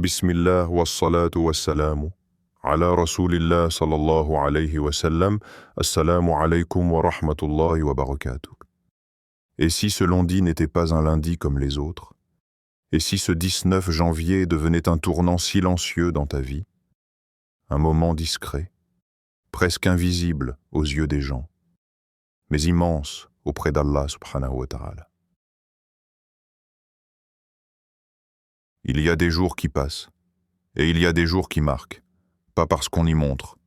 Bismillah wa salatu wa salamu. Ala Rasulillah sallallahu alayhi wa sallam. Assalamu alaykum wa rahmatullahi wa barakatuh. Et si ce lundi n'était pas un lundi comme les autres? Et si ce 19 janvier devenait un tournant silencieux dans ta vie? Un moment discret, presque invisible aux yeux des gens, mais immense auprès d'Allah subhanahu wa ta'ala. Il y a des jours qui passent, et il y a des jours qui marquent, pas parce qu'on y montre,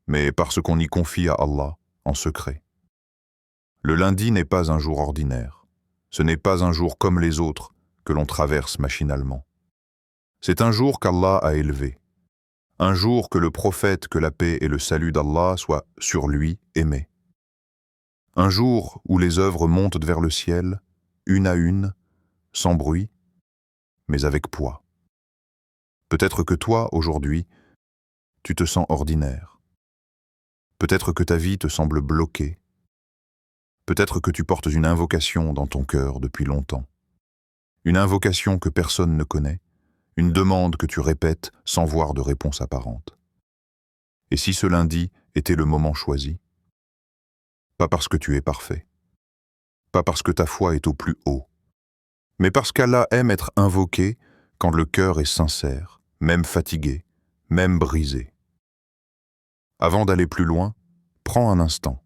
mais parce qu'on y confie à Allah en secret. Le lundi n'est pas un jour ordinaire, ce n'est pas un jour comme les autres que l'on traverse machinalement. C'est un jour qu'Allah a élevé, un jour que le prophète, que la paix et le salut d'Allah soient sur lui aimés. Un jour où les œuvres montent vers le ciel, une à une, sans bruit, mais avec poids. Peut-être que toi, aujourd'hui, tu te sens ordinaire. Peut-être que ta vie te semble bloquée. Peut-être que tu portes une invocation dans ton cœur depuis longtemps. Une invocation que personne ne connaît, une demande que tu répètes sans voir de réponse apparente. Et si ce lundi était le moment choisi? Pas parce que tu es parfait, pas parce que ta foi est au plus haut, mais parce qu'Allah aime être invoqué quand le cœur est sincère, même fatigué, même brisé. Avant d'aller plus loin, prends un instant.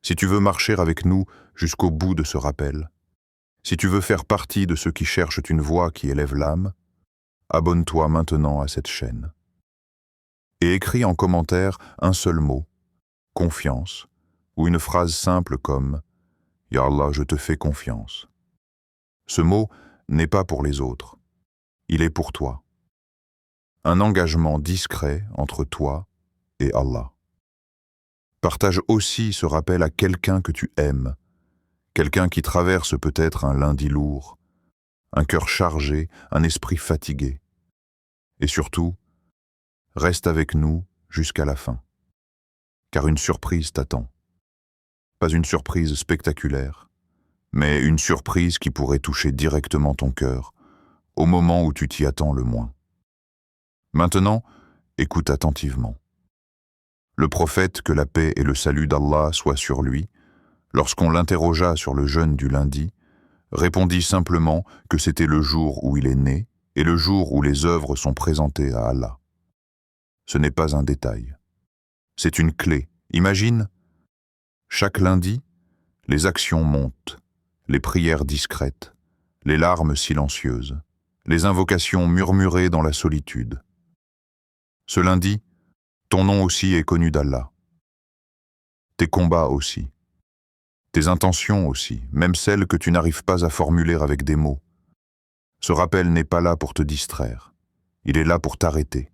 Si tu veux marcher avec nous jusqu'au bout de ce rappel, si tu veux faire partie de ceux qui cherchent une voix qui élève l'âme, abonne-toi maintenant à cette chaîne. Et écris en commentaire un seul mot, confiance, ou une phrase simple comme « Ya Allah, je te fais confiance ». Ce mot n'est pas pour les autres, il est pour toi. Un engagement discret entre toi et Allah. Partage aussi ce rappel à quelqu'un que tu aimes, quelqu'un qui traverse peut-être un lundi lourd, un cœur chargé, un esprit fatigué. Et surtout, reste avec nous jusqu'à la fin, car une surprise t'attend. Pas une surprise spectaculaire, mais une surprise qui pourrait toucher directement ton cœur, au moment où tu t'y attends le moins. Maintenant, écoute attentivement. Le prophète, que la paix et le salut d'Allah soient sur lui, lorsqu'on l'interrogea sur le jeûne du lundi, répondit simplement que c'était le jour où il est né et le jour où les œuvres sont présentées à Allah. Ce n'est pas un détail. C'est une clé. Imagine, chaque lundi, les actions montent, les prières discrètes, les larmes silencieuses, les invocations murmurées dans la solitude. Ce lundi, ton nom aussi est connu d'Allah. Tes combats aussi. Tes intentions aussi, même celles que tu n'arrives pas à formuler avec des mots. Ce rappel n'est pas là pour te distraire. Il est là pour t'arrêter.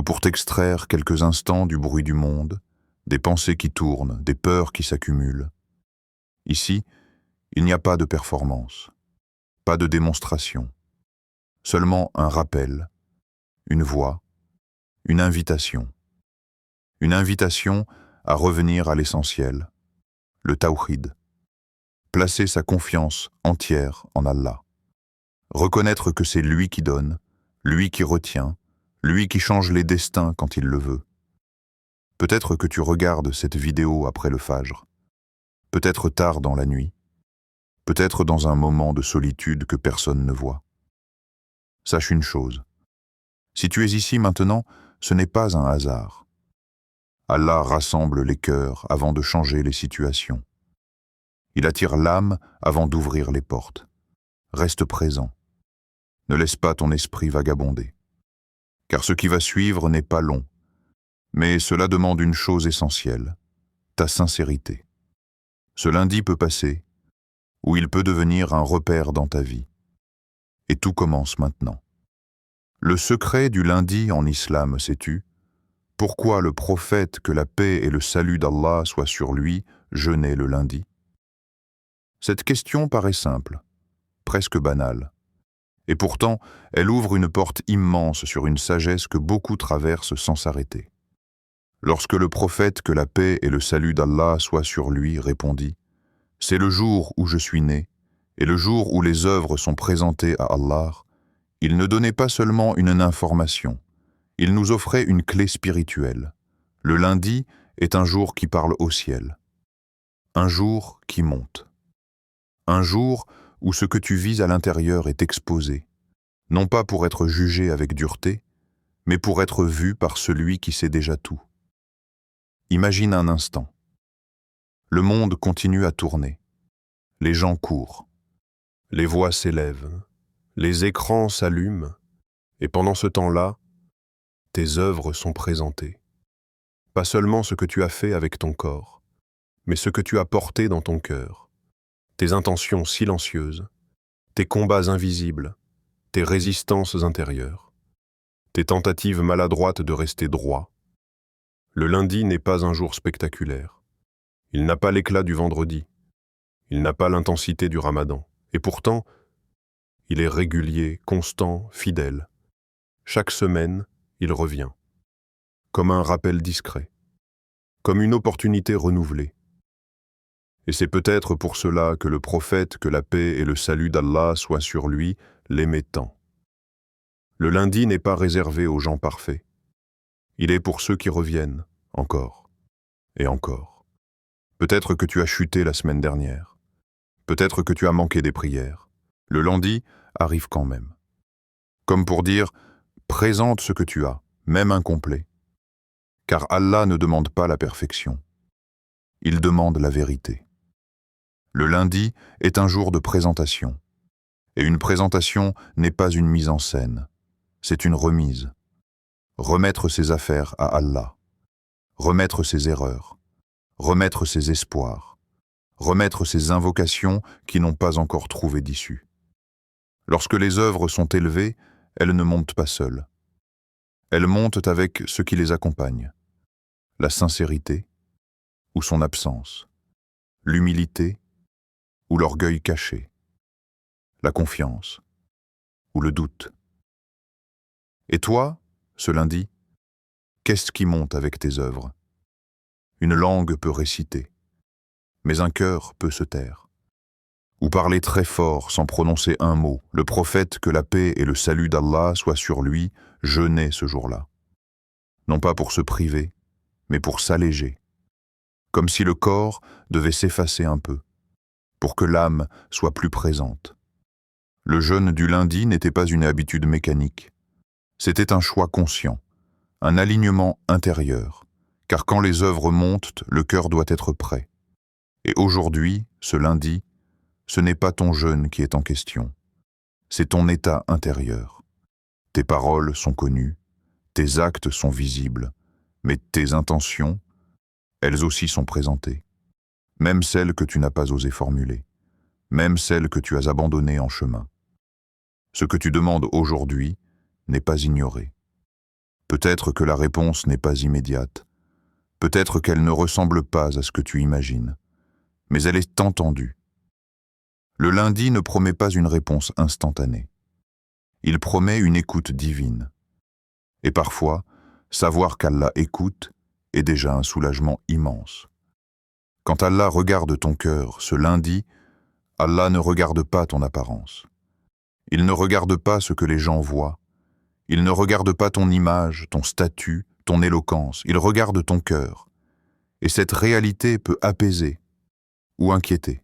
Pour t'extraire quelques instants du bruit du monde, des pensées qui tournent, des peurs qui s'accumulent. Ici, il n'y a pas de performance, pas de démonstration, seulement un rappel, une voix, une invitation. Une invitation à revenir à l'essentiel, le tawhid. Placer sa confiance entière en Allah. Reconnaître que c'est lui qui donne, lui qui retient, lui qui change les destins quand il le veut. Peut-être que tu regardes cette vidéo après le fajr, peut-être tard dans la nuit, peut-être dans un moment de solitude que personne ne voit. Sache une chose, si tu es ici maintenant, ce n'est pas un hasard. Allah rassemble les cœurs avant de changer les situations. Il attire l'âme avant d'ouvrir les portes. Reste présent. Ne laisse pas ton esprit vagabonder. Car ce qui va suivre n'est pas long, mais cela demande une chose essentielle, ta sincérité. Ce lundi peut passer, ou il peut devenir un repère dans ta vie. Et tout commence maintenant. Le secret du lundi en islam, sais-tu? Pourquoi le prophète, que la paix et le salut d'Allah soient sur lui, jeûnait le lundi? Cette question paraît simple, presque banale. Et pourtant, elle ouvre une porte immense sur une sagesse que beaucoup traversent sans s'arrêter. Lorsque le prophète, que la paix et le salut d'Allah soient sur lui, répondit « C'est le jour où je suis né, et le jour où les œuvres sont présentées à Allah », Il ne donnait pas seulement une information, il nous offrait une clé spirituelle. Le lundi est un jour qui parle au ciel, un jour qui monte, un jour où ce que tu vis à l'intérieur est exposé, non pas pour être jugé avec dureté, mais pour être vu par celui qui sait déjà tout. Imagine un instant. Le monde continue à tourner. Les gens courent. Les voix s'élèvent. Les écrans s'allument. Et pendant ce temps-là, tes œuvres sont présentées. Pas seulement ce que tu as fait avec ton corps, mais ce que tu as porté dans ton cœur. Tes intentions silencieuses, tes combats invisibles, tes résistances intérieures, tes tentatives maladroites de rester droit. Le lundi n'est pas un jour spectaculaire. Il n'a pas l'éclat du vendredi. Il n'a pas l'intensité du ramadan. Et pourtant, il est régulier, constant, fidèle. Chaque semaine, il revient. Comme un rappel discret. Comme une opportunité renouvelée. Et c'est peut-être pour cela que le prophète, que la paix et le salut d'Allah soient sur lui, l'aimait tant. Le lundi n'est pas réservé aux gens parfaits. Il est pour ceux qui reviennent, encore et encore. Peut-être que tu as chuté la semaine dernière. Peut-être que tu as manqué des prières. Le lundi arrive quand même. Comme pour dire, présente ce que tu as, même incomplet. Car Allah ne demande pas la perfection. Il demande la vérité. Le lundi est un jour de présentation. Et une présentation n'est pas une mise en scène. C'est une remise. Remettre ses affaires à Allah. Remettre ses erreurs. Remettre ses espoirs. Remettre ses invocations qui n'ont pas encore trouvé d'issue. Lorsque les œuvres sont élevées, elles ne montent pas seules. Elles montent avec ce qui les accompagne. La sincérité ou son absence. L'humilité ou l'orgueil caché. La confiance ou le doute. Et toi, ce lundi, qu'est-ce qui monte avec tes œuvres? Une langue peut réciter, mais un cœur peut se taire. Ou parler très fort sans prononcer un mot. Le prophète, que la paix et le salut d'Allah soient sur lui, jeûnait ce jour-là. Non pas pour se priver, mais pour s'alléger. Comme si le corps devait s'effacer un peu, pour que l'âme soit plus présente. Le jeûne du lundi n'était pas une habitude mécanique. C'était un choix conscient, un alignement intérieur, car quand les œuvres montent, le cœur doit être prêt. Et aujourd'hui, ce lundi, ce n'est pas ton jeûne qui est en question, c'est ton état intérieur. Tes paroles sont connues, tes actes sont visibles, mais tes intentions, elles aussi sont présentées, même celles que tu n'as pas osé formuler, même celles que tu as abandonnées en chemin. Ce que tu demandes aujourd'hui n'est pas ignoré. Peut-être que la réponse n'est pas immédiate, peut-être qu'elle ne ressemble pas à ce que tu imagines, mais elle est entendue. Le lundi ne promet pas une réponse instantanée. Il promet une écoute divine. Et parfois, savoir qu'Allah écoute est déjà un soulagement immense. Quand Allah regarde ton cœur ce lundi, Allah ne regarde pas ton apparence. Il ne regarde pas ce que les gens voient. Il ne regarde pas ton image, ton statut, ton éloquence. Il regarde ton cœur. Et cette réalité peut apaiser ou inquiéter.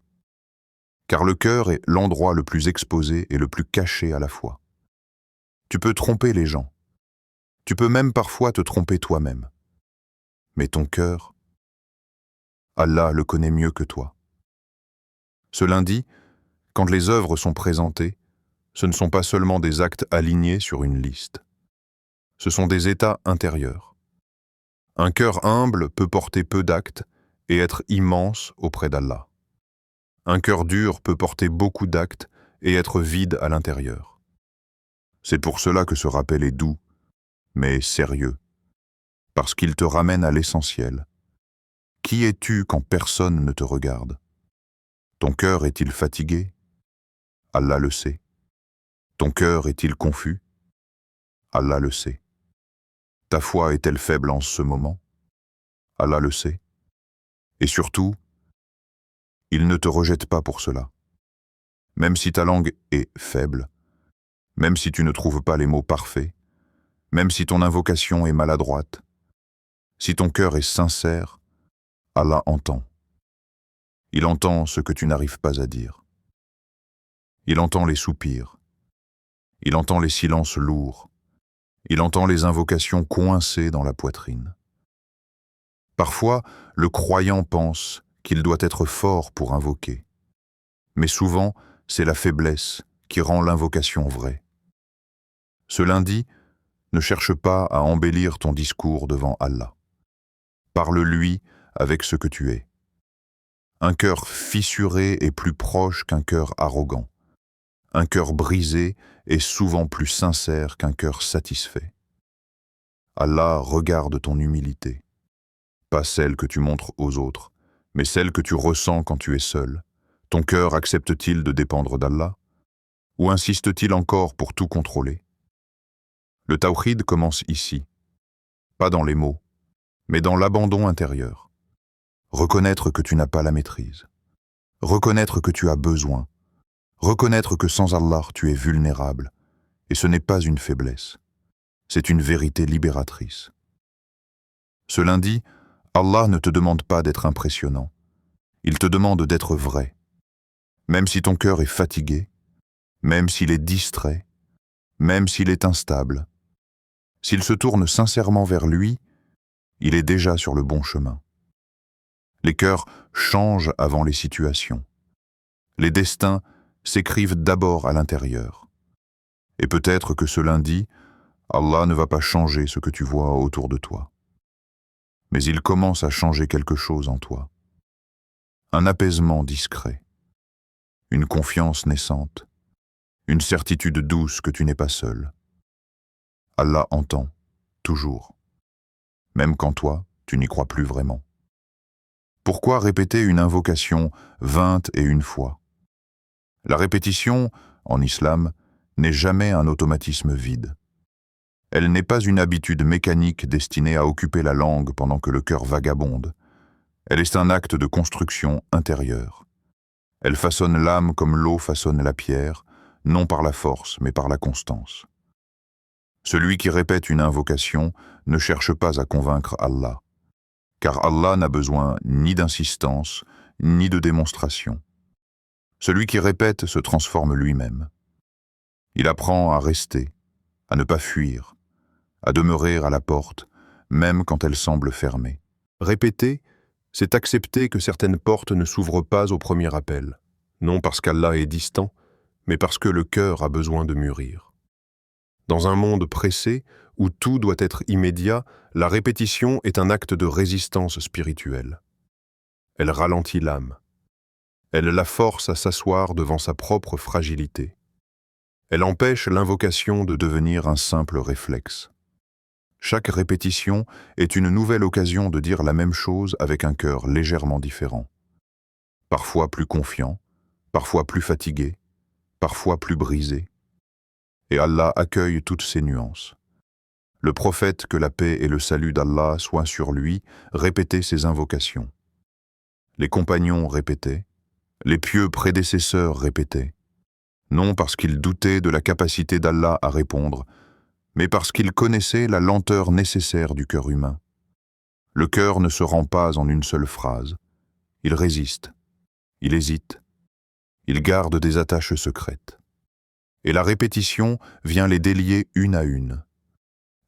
Car le cœur est l'endroit le plus exposé et le plus caché à la fois. Tu peux tromper les gens. Tu peux même parfois te tromper toi-même. Mais ton cœur, Allah le connaît mieux que toi. Ce lundi, quand les œuvres sont présentées, ce ne sont pas seulement des actes alignés sur une liste. Ce sont des états intérieurs. Un cœur humble peut porter peu d'actes et être immense auprès d'Allah. Un cœur dur peut porter beaucoup d'actes et être vide à l'intérieur. C'est pour cela que ce rappel est doux, mais sérieux, parce qu'il te ramène à l'essentiel. Qui es-tu quand personne ne te regarde? Ton cœur est-il fatigué? Allah le sait. Ton cœur est-il confus? Allah le sait. Ta foi est-elle faible en ce moment? Allah le sait. Et surtout, il ne te rejette pas pour cela. Même si ta langue est faible, Même si tu ne trouves pas les mots parfaits, même si ton invocation est maladroite, si ton cœur est sincère, Allah entend. Il entend ce que tu n'arrives pas à dire. Il entend les soupirs. Il entend les silences lourds. Il entend les invocations coincées dans la poitrine. Parfois, le croyant pense qu'il doit être fort pour invoquer. Mais souvent, c'est la faiblesse qui rend l'invocation vraie. Ce lundi, ne cherche pas à embellir ton discours devant Allah. Parle-lui avec ce que tu es. Un cœur fissuré est plus proche qu'un cœur arrogant. Un cœur brisé est souvent plus sincère qu'un cœur satisfait. Allah regarde ton humilité, pas celle que tu montres aux autres, mais celle que tu ressens quand tu es seul. Ton cœur accepte-t-il de dépendre d'Allah? Ou insiste-t-il encore pour tout contrôler? Le tawhid commence ici, pas dans les mots, mais dans l'abandon intérieur. Reconnaître que tu n'as pas la maîtrise. Reconnaître que tu as besoin. Reconnaître que sans Allah, tu es vulnérable. Et ce n'est pas une faiblesse. C'est une vérité libératrice. Ce lundi, Allah ne te demande pas d'être impressionnant. Il te demande d'être vrai. Même si ton cœur est fatigué, même s'il est distrait, même s'il est instable, s'il se tourne sincèrement vers lui, il est déjà sur le bon chemin. Les cœurs changent avant les situations. Les destins s'écrivent d'abord à l'intérieur. Et peut-être que ce lundi, Allah ne va pas changer ce que tu vois autour de toi. Mais il commence à changer quelque chose en toi. Un apaisement discret, une confiance naissante, une certitude douce que tu n'es pas seul. Allah entend, toujours, même quand toi, tu n'y crois plus vraiment. Pourquoi répéter une invocation 21 fois? La répétition, en islam, n'est jamais un automatisme vide. Elle n'est pas une habitude mécanique destinée à occuper la langue pendant que le cœur vagabonde. Elle est un acte de construction intérieure. Elle façonne l'âme comme l'eau façonne la pierre, non par la force, mais par la constance. Celui qui répète une invocation ne cherche pas à convaincre Allah, car Allah n'a besoin ni d'insistance, ni de démonstration. Celui qui répète se transforme lui-même. Il apprend à rester, à ne pas fuir, à demeurer à la porte, même quand elle semble fermée. Répéter, c'est accepter que certaines portes ne s'ouvrent pas au premier appel, non parce qu'Allah est distant, mais parce que le cœur a besoin de mûrir. Dans un monde pressé, où tout doit être immédiat, la répétition est un acte de résistance spirituelle. Elle ralentit l'âme. Elle la force à s'asseoir devant sa propre fragilité. Elle empêche l'invocation de devenir un simple réflexe. Chaque répétition est une nouvelle occasion de dire la même chose avec un cœur légèrement différent. Parfois plus confiant, parfois plus fatigué, parfois plus brisé. Et Allah accueille toutes ces nuances. Le prophète, que la paix et le salut d'Allah soient sur lui, répétait ces invocations. Les compagnons répétaient, les pieux prédécesseurs répétaient, non parce qu'ils doutaient de la capacité d'Allah à répondre, mais parce qu'ils connaissaient la lenteur nécessaire du cœur humain. Le cœur ne se rend pas en une seule phrase. Il résiste, il hésite, il garde des attaches secrètes. Et la répétition vient les délier une à une.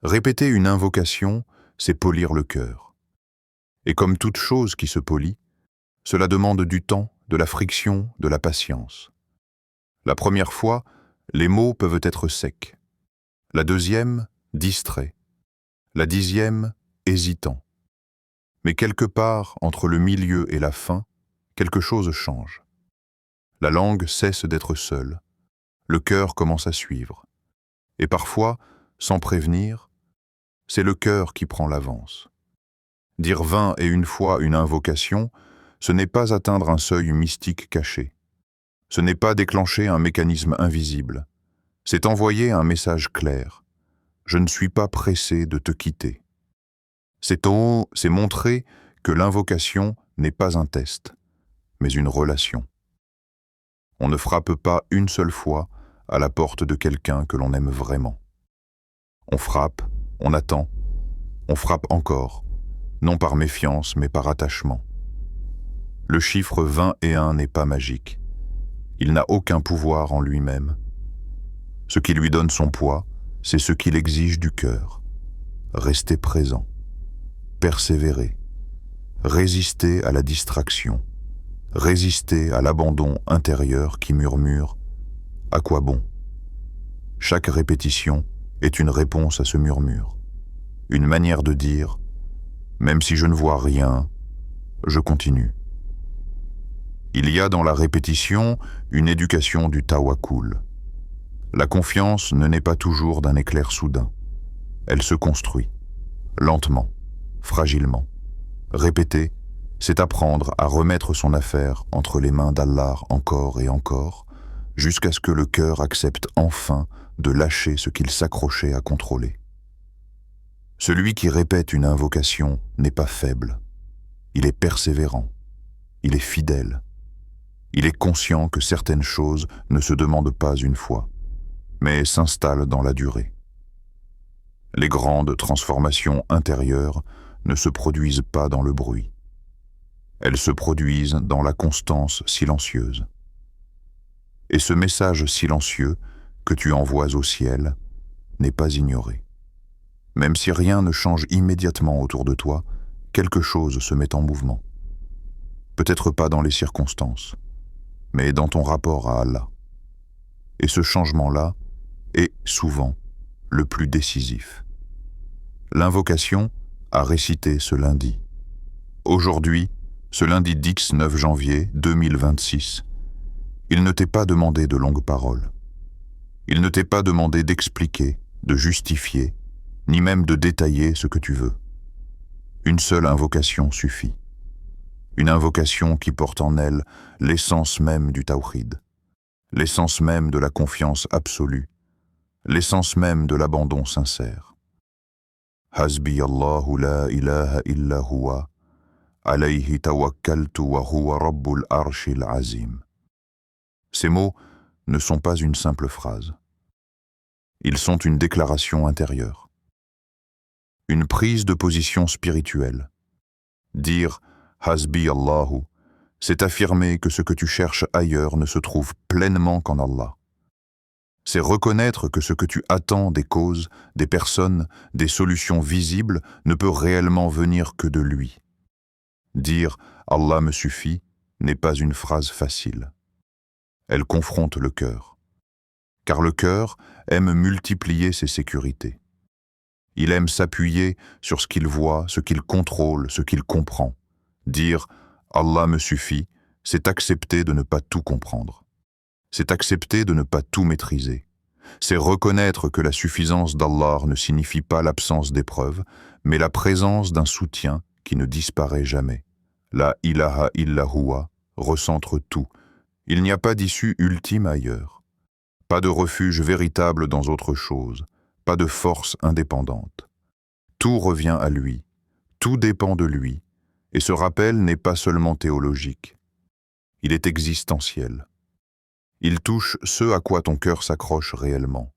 Répéter une invocation, c'est polir le cœur. Et comme toute chose qui se polit, cela demande du temps, de la friction, de la patience. La première fois, les mots peuvent être secs. La deuxième, distrait. La 10e, hésitant. Mais quelque part, entre le milieu et la fin, quelque chose change. La langue cesse d'être seule. Le cœur commence à suivre. Et parfois, sans prévenir, c'est le cœur qui prend l'avance. Dire 21 fois une invocation, ce n'est pas atteindre un seuil mystique caché. Ce n'est pas déclencher un mécanisme invisible. C'est envoyer un message clair. Je ne suis pas pressé de te quitter. C'est montrer que l'invocation n'est pas un test, mais une relation. On ne frappe pas une seule fois à la porte de quelqu'un que l'on aime vraiment. On frappe, on attend, on frappe encore, non par méfiance mais par attachement. Le chiffre 21 n'est pas magique. Il n'a aucun pouvoir en lui-même. Ce qui lui donne son poids, c'est ce qu'il exige du cœur. Rester présent, persévérer, résister à la distraction, résister à l'abandon intérieur qui murmure « À quoi bon ?» Chaque répétition est une réponse à ce murmure, une manière de dire « Même si je ne vois rien, je continue ». Il y a dans la répétition une éducation du tawakkul. La confiance ne naît pas toujours d'un éclair soudain. Elle se construit, lentement, fragilement. Répéter, c'est apprendre à remettre son affaire entre les mains d'Allah encore et encore, jusqu'à ce que le cœur accepte enfin de lâcher ce qu'il s'accrochait à contrôler. Celui qui répète une invocation n'est pas faible. Il est persévérant. Il est fidèle. Il est conscient que certaines choses ne se demandent pas une fois, mais s'installent dans la durée. Les grandes transformations intérieures ne se produisent pas dans le bruit. Elles se produisent dans la constance silencieuse. Et ce message silencieux que tu envoies au ciel n'est pas ignoré. Même si rien ne change immédiatement autour de toi, quelque chose se met en mouvement. Peut-être pas dans les circonstances, mais dans ton rapport à Allah. Et ce changement-là est souvent le plus décisif. L'invocation a récité ce lundi. Aujourd'hui, ce lundi 9 janvier 2026, il ne t'est pas demandé de longues paroles. Il ne t'est pas demandé d'expliquer, de justifier, ni même de détailler ce que tu veux. Une seule invocation suffit. Une invocation qui porte en elle l'essence même du tawhid, l'essence même de la confiance absolue, l'essence même de l'abandon sincère. Hasbi Allahu la ilaha illa huwa, alayhi tawakkaltu wa huwa rabbul arshil azim. Ces mots ne sont pas une simple phrase. Ils sont une déclaration intérieure. Une prise de position spirituelle. Dire Hasbi Allahu, c'est affirmer que ce que tu cherches ailleurs ne se trouve pleinement qu'en Allah. C'est reconnaître que ce que tu attends des causes, des personnes, des solutions visibles ne peut réellement venir que de lui. Dire « Allah me suffit » n'est pas une phrase facile. Elle confronte le cœur. Car le cœur aime multiplier ses sécurités. Il aime s'appuyer sur ce qu'il voit, ce qu'il contrôle, ce qu'il comprend. Dire « Allah me suffit », c'est accepter de ne pas tout comprendre. C'est accepter de ne pas tout maîtriser. C'est reconnaître que la suffisance d'Allah ne signifie pas l'absence d'épreuves, mais la présence d'un soutien qui ne disparaît jamais. La ilaha illa huwa recentre tout. Il n'y a pas d'issue ultime ailleurs. Pas de refuge véritable dans autre chose. Pas de force indépendante. Tout revient à lui. Tout dépend de lui. Et ce rappel n'est pas seulement théologique. Il est existentiel. Il touche ce à quoi ton cœur s'accroche réellement.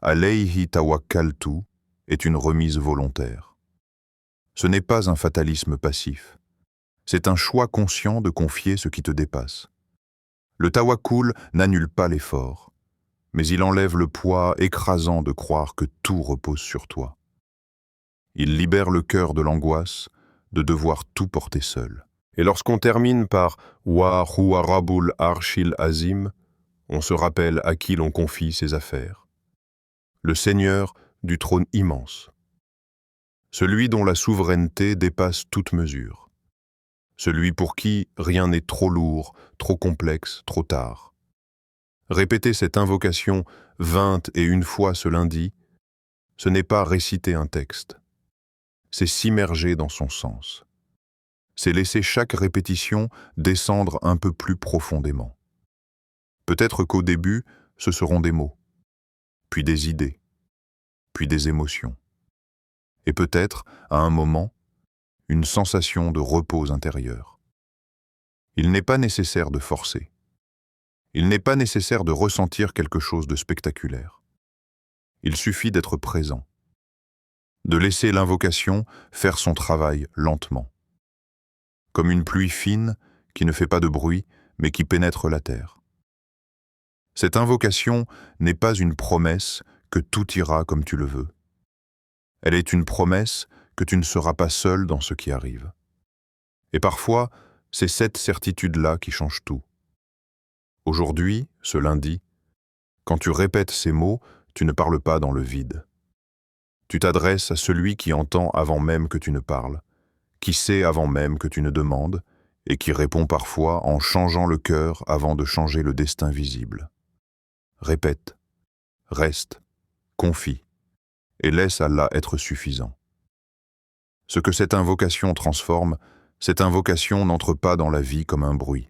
Alayhi tawakkaltu est une remise volontaire. Ce n'est pas un fatalisme passif. C'est un choix conscient de confier ce qui te dépasse. Le tawakkul n'annule pas l'effort, mais il enlève le poids écrasant de croire que tout repose sur toi. Il libère le cœur de l'angoisse de devoir tout porter seul. Et lorsqu'on termine par « Wa huwa rabbul arshil azim », on se rappelle à qui l'on confie ses affaires. Le Seigneur du trône immense. Celui dont la souveraineté dépasse toute mesure. Celui pour qui rien n'est trop lourd, trop complexe, trop tard. Répéter cette invocation 21 fois ce lundi, ce n'est pas réciter un texte. C'est s'immerger dans son sens. C'est laisser chaque répétition descendre un peu plus profondément. Peut-être qu'au début, ce seront des mots, puis des idées, puis des émotions. Et peut-être, à un moment, une sensation de repos intérieur. Il n'est pas nécessaire de forcer. Il n'est pas nécessaire de ressentir quelque chose de spectaculaire. Il suffit d'être présent, de laisser l'invocation faire son travail lentement, comme une pluie fine qui ne fait pas de bruit, mais qui pénètre la terre. Cette invocation n'est pas une promesse que tout ira comme tu le veux. Elle est une promesse que tu ne seras pas seul dans ce qui arrive. Et parfois, c'est cette certitude-là qui change tout. Aujourd'hui, ce lundi, quand tu répètes ces mots, tu ne parles pas dans le vide. Tu t'adresses à celui qui entend avant même que tu ne parles, qui sait avant même que tu ne demandes, et qui répond parfois en changeant le cœur avant de changer le destin visible. Répète, reste, confie, et laisse Allah être suffisant. Ce que cette invocation transforme, cette invocation n'entre pas dans la vie comme un bruit.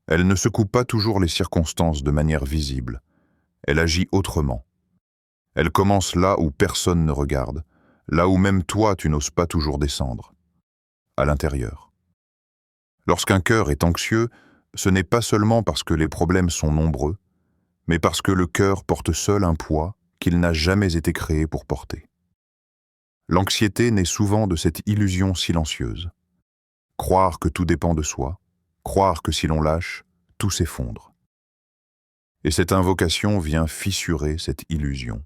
Elle ne secoue pas toujours les circonstances de manière visible. Elle agit autrement. Elle commence là où personne ne regarde, là où même toi tu n'oses pas toujours descendre, à l'intérieur. Lorsqu'un cœur est anxieux, ce n'est pas seulement parce que les problèmes sont nombreux, mais parce que le cœur porte seul un poids qu'il n'a jamais été créé pour porter. L'anxiété naît souvent de cette illusion silencieuse. Croire que tout dépend de soi, croire que si l'on lâche, tout s'effondre. Et cette invocation vient fissurer cette illusion.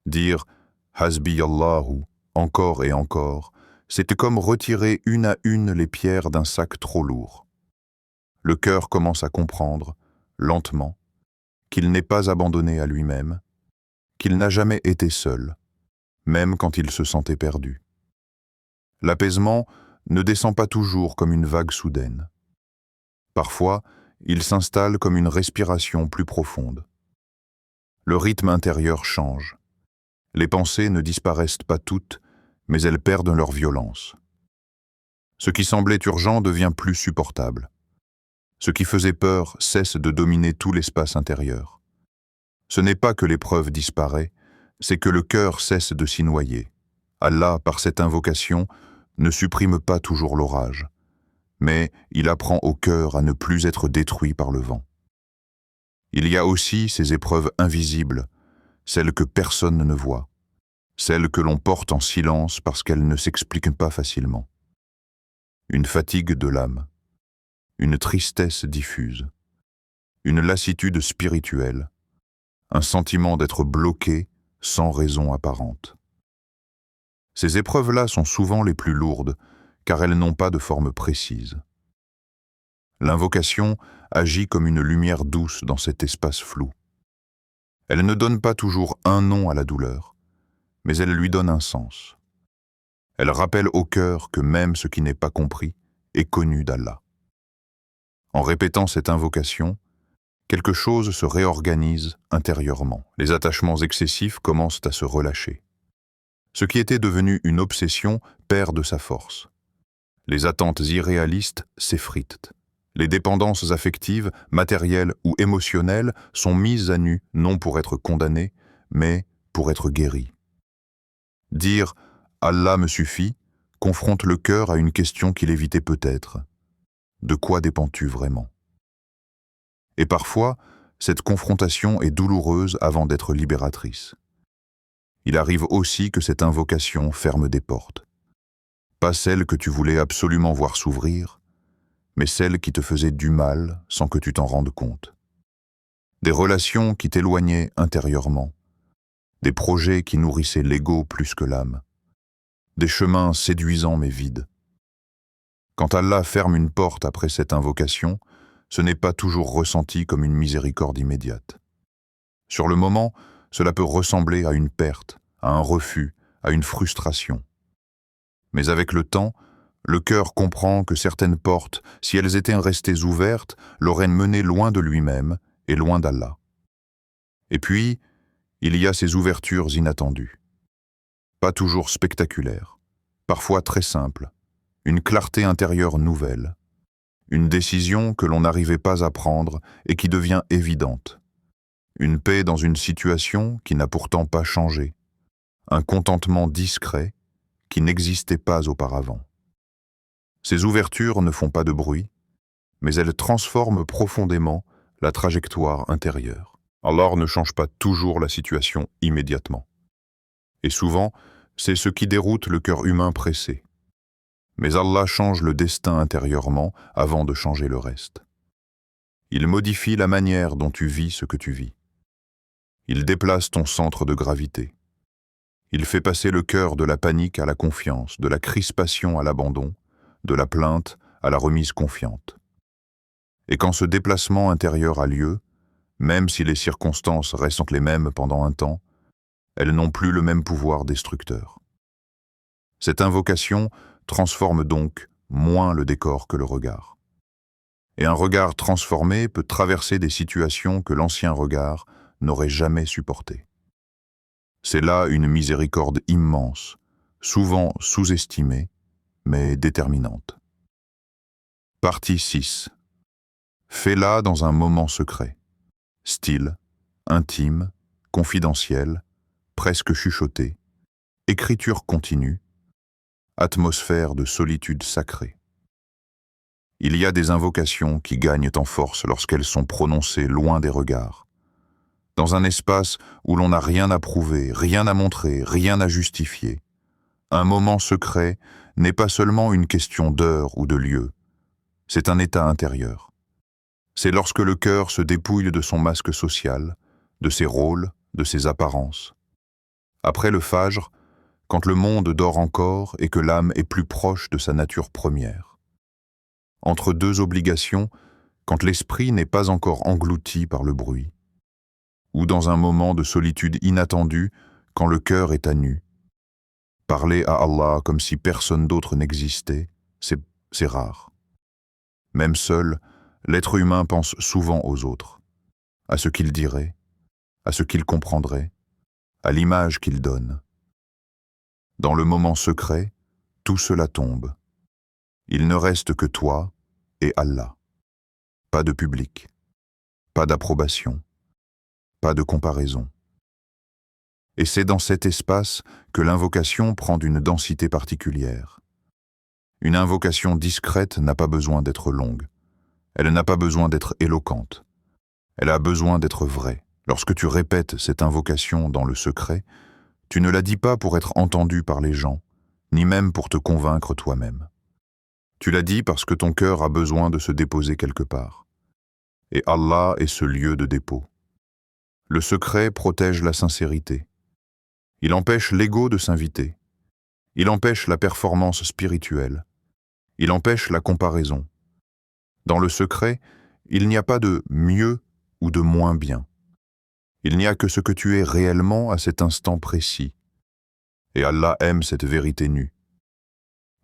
Dire « Hasbi Allahu » encore et encore, c'était comme retirer une à une les pierres d'un sac trop lourd. Le cœur commence à comprendre, lentement, qu'il n'est pas abandonné à lui-même, qu'il n'a jamais été seul, même quand il se sentait perdu. L'apaisement ne descend pas toujours comme une vague soudaine. Parfois, il s'installe comme une respiration plus profonde. Le rythme intérieur change. Les pensées ne disparaissent pas toutes, mais elles perdent leur violence. Ce qui semblait urgent devient plus supportable. Ce qui faisait peur cesse de dominer tout l'espace intérieur. Ce n'est pas que l'épreuve disparaît, c'est que le cœur cesse de s'y noyer. Allah, par cette invocation, ne supprime pas toujours l'orage, mais il apprend au cœur à ne plus être détruit par le vent. Il y a aussi ces épreuves invisibles, celles que personne ne voit, celles que l'on porte en silence parce qu'elles ne s'expliquent pas facilement. Une fatigue de l'âme, une tristesse diffuse, une lassitude spirituelle, un sentiment d'être bloqué sans raison apparente. Ces épreuves-là sont souvent les plus lourdes, car elles n'ont pas de forme précise. L'invocation agit comme une lumière douce dans cet espace flou. Elle ne donne pas toujours un nom à la douleur, mais elle lui donne un sens. Elle rappelle au cœur que même ce qui n'est pas compris est connu d'Allah. En répétant cette invocation, quelque chose se réorganise intérieurement. Les attachements excessifs commencent à se relâcher. Ce qui était devenu une obsession perd de sa force. Les attentes irréalistes s'effritent. Les dépendances affectives, matérielles ou émotionnelles sont mises à nu non pour être condamnées, mais pour être guéries. Dire « Allah me suffit » confronte le cœur à une question qu'il évitait peut-être. De quoi dépends-tu vraiment? Et parfois, cette confrontation est douloureuse avant d'être libératrice. Il arrive aussi que cette invocation ferme des portes. Pas celles que tu voulais absolument voir s'ouvrir, mais celles qui te faisaient du mal sans que tu t'en rendes compte. Des relations qui t'éloignaient intérieurement, des projets qui nourrissaient l'ego plus que l'âme, des chemins séduisants mais vides. Quand Allah ferme une porte après cette invocation, ce n'est pas toujours ressenti comme une miséricorde immédiate. Sur le moment, cela peut ressembler à une perte, à un refus, à une frustration. Mais avec le temps, le cœur comprend que certaines portes, si elles étaient restées ouvertes, l'auraient mené loin de lui-même et loin d'Allah. Et puis, il y a ces ouvertures inattendues. Pas toujours spectaculaires, parfois très simples, une clarté intérieure nouvelle, une décision que l'on n'arrivait pas à prendre et qui devient évidente, une paix dans une situation qui n'a pourtant pas changé, un contentement discret qui n'existait pas auparavant. Ces ouvertures ne font pas de bruit, mais elles transforment profondément la trajectoire intérieure. Allah ne change pas toujours la situation immédiatement. Et souvent, c'est ce qui déroute le cœur humain pressé. Mais Allah change le destin intérieurement avant de changer le reste. Il modifie la manière dont tu vis ce que tu vis. Il déplace ton centre de gravité. Il fait passer le cœur de la panique à la confiance, de la crispation à l'abandon, de la plainte à la remise confiante. Et quand ce déplacement intérieur a lieu, même si les circonstances restent les mêmes pendant un temps, elles n'ont plus le même pouvoir destructeur. Cette invocation transforme donc moins le décor que le regard. Et un regard transformé peut traverser des situations que l'ancien regard n'aurait jamais supportées. C'est là une miséricorde immense, souvent sous-estimée, mais déterminante. Partie 6. Fais-la dans un moment secret. Style, intime, confidentiel, presque chuchoté, écriture continue, atmosphère de solitude sacrée. Il y a des invocations qui gagnent en force lorsqu'elles sont prononcées loin des regards, dans un espace où l'on n'a rien à prouver, rien à montrer, rien à justifier. Un moment secret n'est pas seulement une question d'heure ou de lieu, c'est un état intérieur. C'est lorsque le cœur se dépouille de son masque social, de ses rôles, de ses apparences. Après le fajr, quand le monde dort encore et que l'âme est plus proche de sa nature première. Entre deux obligations, quand l'esprit n'est pas encore englouti par le bruit. Ou dans un moment de solitude inattendue, quand le cœur est à nu. Parler à Allah comme si personne d'autre n'existait, c'est rare. Même seul, l'être humain pense souvent aux autres, à ce qu'il dirait, à ce qu'il comprendrait, à l'image qu'il donne. Dans le moment secret, tout cela tombe. Il ne reste que toi et Allah. Pas de public, pas d'approbation, pas de comparaison. Et c'est dans cet espace que l'invocation prend d'une densité particulière. Une invocation discrète n'a pas besoin d'être longue. Elle n'a pas besoin d'être éloquente. Elle a besoin d'être vraie. Lorsque tu répètes cette invocation dans le secret, tu ne la dis pas pour être entendu par les gens, ni même pour te convaincre toi-même. Tu la dis parce que ton cœur a besoin de se déposer quelque part. Et Allah est ce lieu de dépôt. Le secret protège la sincérité. Il empêche l'ego de s'inviter. Il empêche la performance spirituelle. Il empêche la comparaison. Dans le secret, il n'y a pas de mieux ou de moins bien. Il n'y a que ce que tu es réellement à cet instant précis. Et Allah aime cette vérité nue.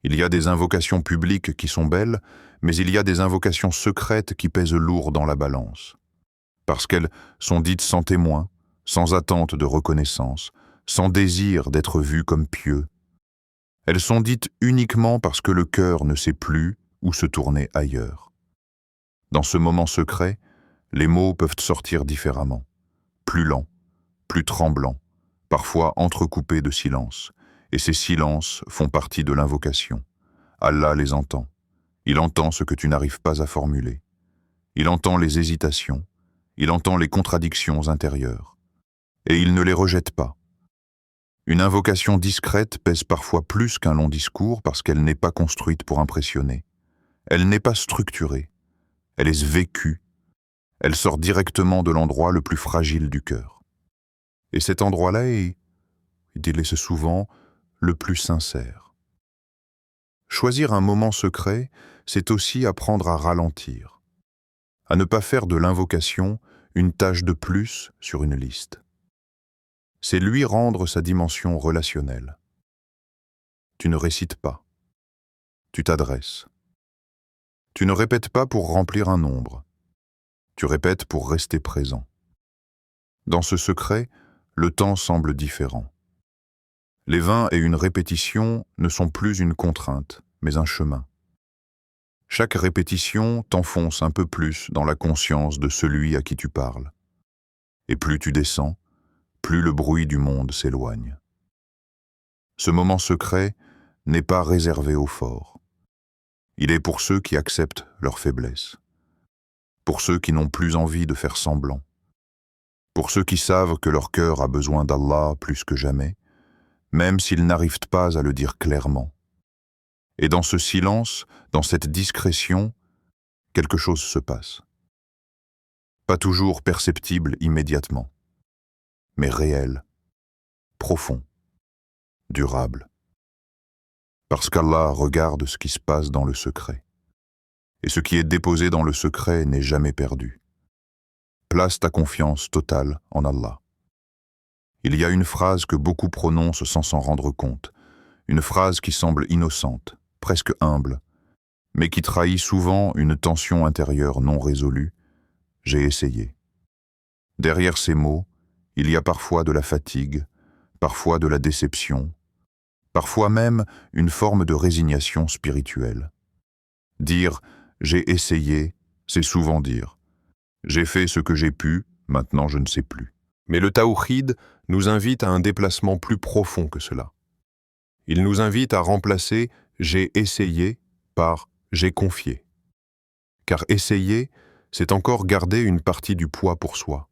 Il y a des invocations publiques qui sont belles, mais il y a des invocations secrètes qui pèsent lourd dans la balance. Parce qu'elles sont dites sans témoin, sans attente de reconnaissance, sans désir d'être vues comme pieux. Elles sont dites uniquement parce que le cœur ne sait plus où se tourner ailleurs. Dans ce moment secret, les mots peuvent sortir différemment, plus lents, plus tremblants, parfois entrecoupés de silence, et ces silences font partie de l'invocation. Allah les entend. Il entend ce que tu n'arrives pas à formuler. Il entend les hésitations. Il entend les contradictions intérieures. Et il ne les rejette pas. Une invocation discrète pèse parfois plus qu'un long discours parce qu'elle n'est pas construite pour impressionner. Elle n'est pas structurée. Elle est vécue. Elle sort directement de l'endroit le plus fragile du cœur. Et cet endroit-là est, dit-il souvent, le plus sincère. Choisir un moment secret, c'est aussi apprendre à ralentir, à ne pas faire de l'invocation une tâche de plus sur une liste. C'est lui rendre sa dimension relationnelle. Tu ne récites pas. Tu t'adresses. Tu ne répètes pas pour remplir un nombre. Tu répètes pour rester présent. Dans ce secret, le temps semble différent. Les 20 et une répétition ne sont plus une contrainte, mais un chemin. Chaque répétition t'enfonce un peu plus dans la conscience de celui à qui tu parles. Et plus tu descends, plus le bruit du monde s'éloigne. Ce moment secret n'est pas réservé aux forts. Il est pour ceux qui acceptent leur faiblesse. pour ceux qui n'ont plus envie de faire semblant, pour ceux qui savent que leur cœur a besoin d'Allah plus que jamais, même s'ils n'arrivent pas à le dire clairement. Et dans ce silence, dans cette discrétion, quelque chose se passe. Pas toujours perceptible immédiatement, mais réel, profond, durable. Parce qu'Allah regarde ce qui se passe dans le secret. Et ce qui est déposé dans le secret n'est jamais perdu. Place ta confiance totale en Allah. Il y a une phrase que beaucoup prononcent sans s'en rendre compte, une phrase qui semble innocente, presque humble, mais qui trahit souvent une tension intérieure non résolue. J'ai essayé. Derrière ces mots, il y a parfois de la fatigue, parfois de la déception, parfois même une forme de résignation spirituelle. Dire « j'ai essayé », c'est souvent dire « j'ai fait ce que j'ai pu, maintenant je ne sais plus ». Mais le tawhid nous invite à un déplacement plus profond que cela. Il nous invite à remplacer « j'ai essayé » par « j'ai confié ». Car essayer, c'est encore garder une partie du poids pour soi.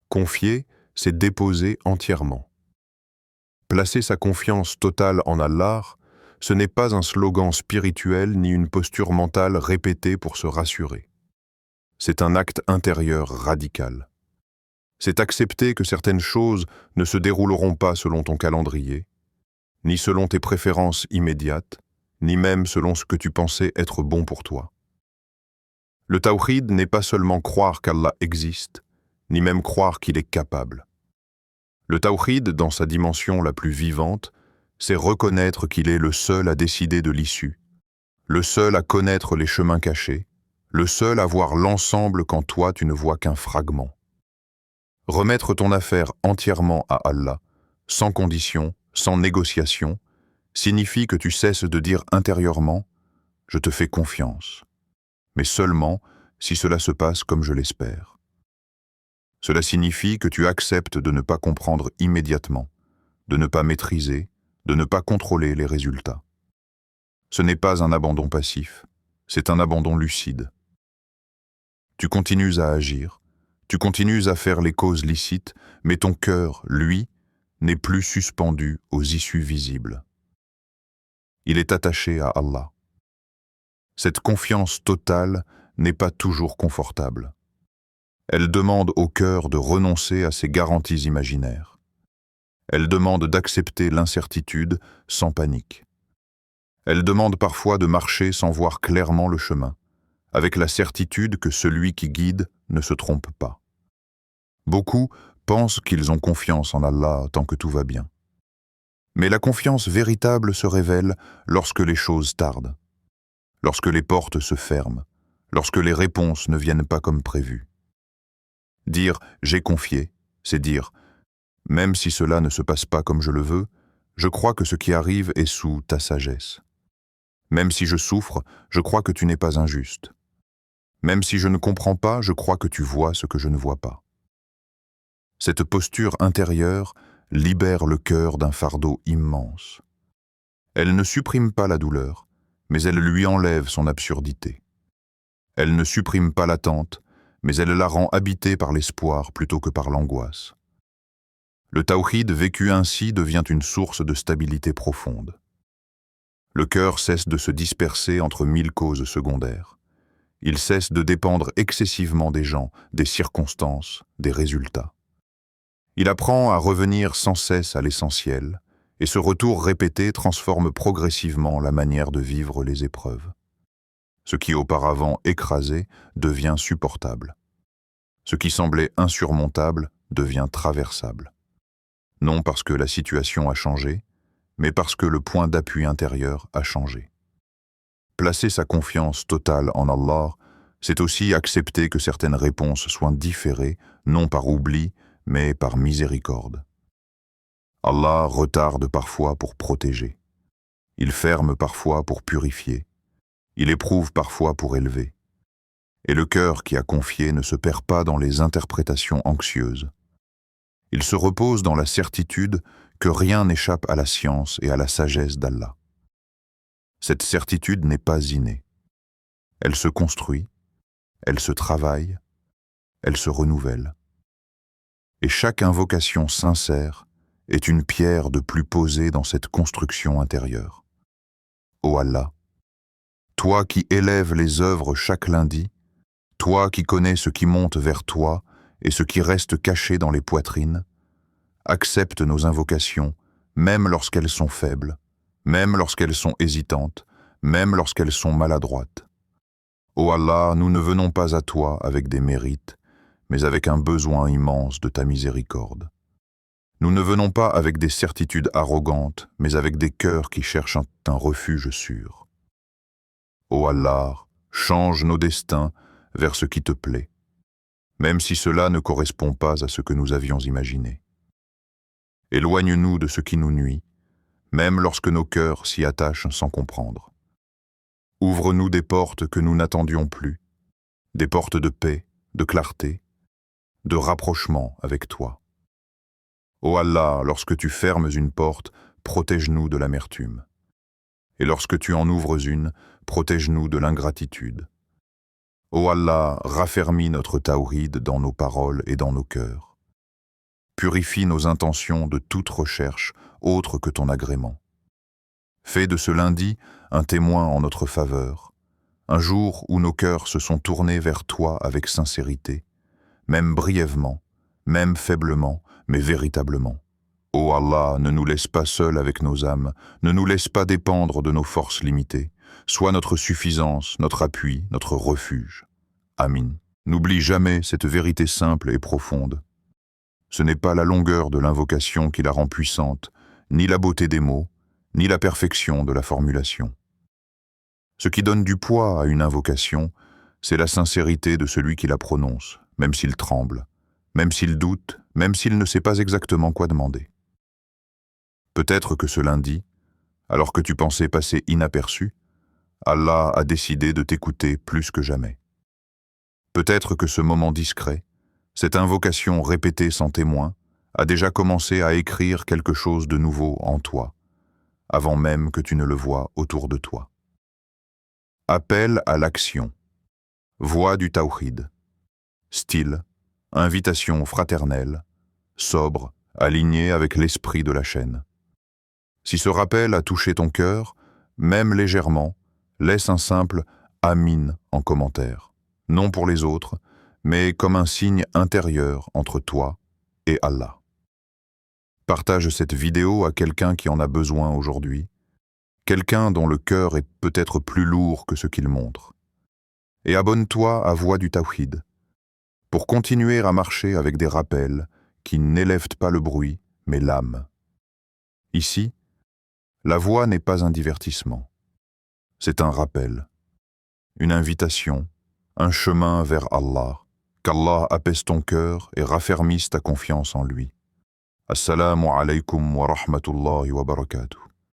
Confier, c'est déposer entièrement. Placer sa confiance totale en Allah, ce n'est pas un slogan spirituel ni une posture mentale répétée pour se rassurer. C'est un acte intérieur radical. C'est accepter que certaines choses ne se dérouleront pas selon ton calendrier, ni selon tes préférences immédiates, ni même selon ce que tu pensais être bon pour toi. Le tawhid n'est pas seulement croire qu'Allah existe, ni même croire qu'il est capable. Le tawhid, dans sa dimension la plus vivante, c'est reconnaître qu'il est le seul à décider de l'issue, le seul à connaître les chemins cachés, le seul à voir l'ensemble quand toi tu ne vois qu'un fragment. Remettre ton affaire entièrement à Allah, sans condition, sans négociation, signifie que tu cesses de dire intérieurement « je te fais confiance », mais seulement si cela se passe comme je l'espère. Cela signifie que tu acceptes de ne pas comprendre immédiatement, de ne pas maîtriser, de ne pas contrôler les résultats. Ce n'est pas un abandon passif, c'est un abandon lucide. Tu continues à agir, tu continues à faire les causes licites, mais ton cœur, lui, n'est plus suspendu aux issues visibles. Il est attaché à Allah. Cette confiance totale n'est pas toujours confortable. Elle demande au cœur de renoncer à ses garanties imaginaires. Elle demande d'accepter l'incertitude sans panique. Elle demande parfois de marcher sans voir clairement le chemin, avec la certitude que celui qui guide ne se trompe pas. Beaucoup pensent qu'ils ont confiance en Allah tant que tout va bien. Mais la confiance véritable se révèle lorsque les choses tardent, lorsque les portes se ferment, lorsque les réponses ne viennent pas comme prévu. Dire « j'ai confié », c'est dire « même si cela ne se passe pas comme je le veux, je crois que ce qui arrive est sous ta sagesse. Même si je souffre, je crois que tu n'es pas injuste. Même si je ne comprends pas, je crois que tu vois ce que je ne vois pas. » Cette posture intérieure libère le cœur d'un fardeau immense. Elle ne supprime pas la douleur, mais elle lui enlève son absurdité. Elle ne supprime pas l'attente, mais elle la rend habitée par l'espoir plutôt que par l'angoisse. Le tawhid vécu ainsi devient une source de stabilité profonde. Le cœur cesse de se disperser entre mille causes secondaires. Il cesse de dépendre excessivement des gens, des circonstances, des résultats. Il apprend à revenir sans cesse à l'essentiel, et ce retour répété transforme progressivement la manière de vivre les épreuves. Ce qui auparavant écrasé devient supportable. Ce qui semblait insurmontable devient traversable. Non parce que la situation a changé, mais parce que le point d'appui intérieur a changé. Placer sa confiance totale en Allah, c'est aussi accepter que certaines réponses soient différées, non par oubli, mais par miséricorde. Allah retarde parfois pour protéger. Il ferme parfois pour purifier. Il éprouve parfois pour élever. Et le cœur qui a confié ne se perd pas dans les interprétations anxieuses. Il se repose dans la certitude que rien n'échappe à la science et à la sagesse d'Allah. Cette certitude n'est pas innée. Elle se construit, Elle se travaille, elle se renouvelle. Et chaque invocation sincère est une pierre de plus posée dans cette construction intérieure. Ô Allah, toi qui élèves les œuvres chaque lundi, toi qui connais ce qui monte vers toi et ce qui reste caché dans les poitrines, accepte nos invocations, même lorsqu'elles sont faibles, même lorsqu'elles sont hésitantes, même lorsqu'elles sont maladroites. Ô Allah, nous ne venons pas à toi avec des mérites, mais avec un besoin immense de ta miséricorde. Nous ne venons pas avec des certitudes arrogantes, mais avec des cœurs qui cherchent un refuge sûr. Ô Allah, change nos destins vers ce qui te plaît, même si cela ne correspond pas à ce que nous avions imaginé. Éloigne-nous de ce qui nous nuit, même lorsque nos cœurs s'y attachent sans comprendre. Ouvre-nous des portes que nous n'attendions plus, des portes de paix, de clarté, de rapprochement avec toi. Ô Allah, lorsque tu fermes une porte, protège-nous de l'amertume. Et lorsque tu en ouvres une, protège-nous de l'ingratitude. Ô Allah, raffermis notre tawhid dans nos paroles et dans nos cœurs. Purifie nos intentions de toute recherche autre que ton agrément. Fais de ce lundi un témoin en notre faveur, un jour où nos cœurs se sont tournés vers toi avec sincérité, même brièvement, même faiblement, mais véritablement. Ô Allah, ne nous laisse pas seuls avec nos âmes, ne nous laisse pas dépendre de nos forces limitées. Sois notre suffisance, notre appui, notre refuge. Amin. N'oublie jamais cette vérité simple et profonde. Ce n'est pas la longueur de l'invocation qui la rend puissante, ni la beauté des mots, ni la perfection de la formulation. Ce qui donne du poids à une invocation, c'est la sincérité de celui qui la prononce, même s'il tremble, même s'il doute, même s'il ne sait pas exactement quoi demander. Peut-être que ce lundi, alors que tu pensais passer inaperçu, Allah a décidé de t'écouter plus que jamais. Peut-être que ce moment discret, cette invocation répétée sans témoin, a déjà commencé à écrire quelque chose de nouveau en toi, avant même que tu ne le vois autour de toi. Appel à l'action. Voix du tawhid. Style, invitation fraternelle, sobre, alignée avec l'esprit de la chaîne. Si ce rappel a touché ton cœur, même légèrement, laisse un simple « Amin » en commentaire, non pour les autres, mais comme un signe intérieur entre toi et Allah. Partage cette vidéo à quelqu'un qui en a besoin aujourd'hui, quelqu'un dont le cœur est peut-être plus lourd que ce qu'il montre. Et abonne-toi à Voix du Tawhid, pour continuer à marcher avec des rappels qui n'élèvent pas le bruit, mais l'âme. Ici, la voix n'est pas un divertissement. C'est un rappel, une invitation, un chemin vers Allah, qu'Allah apaise ton cœur et raffermisse ta confiance en lui. Assalamu alaikum wa rahmatullahi wa barakatuh.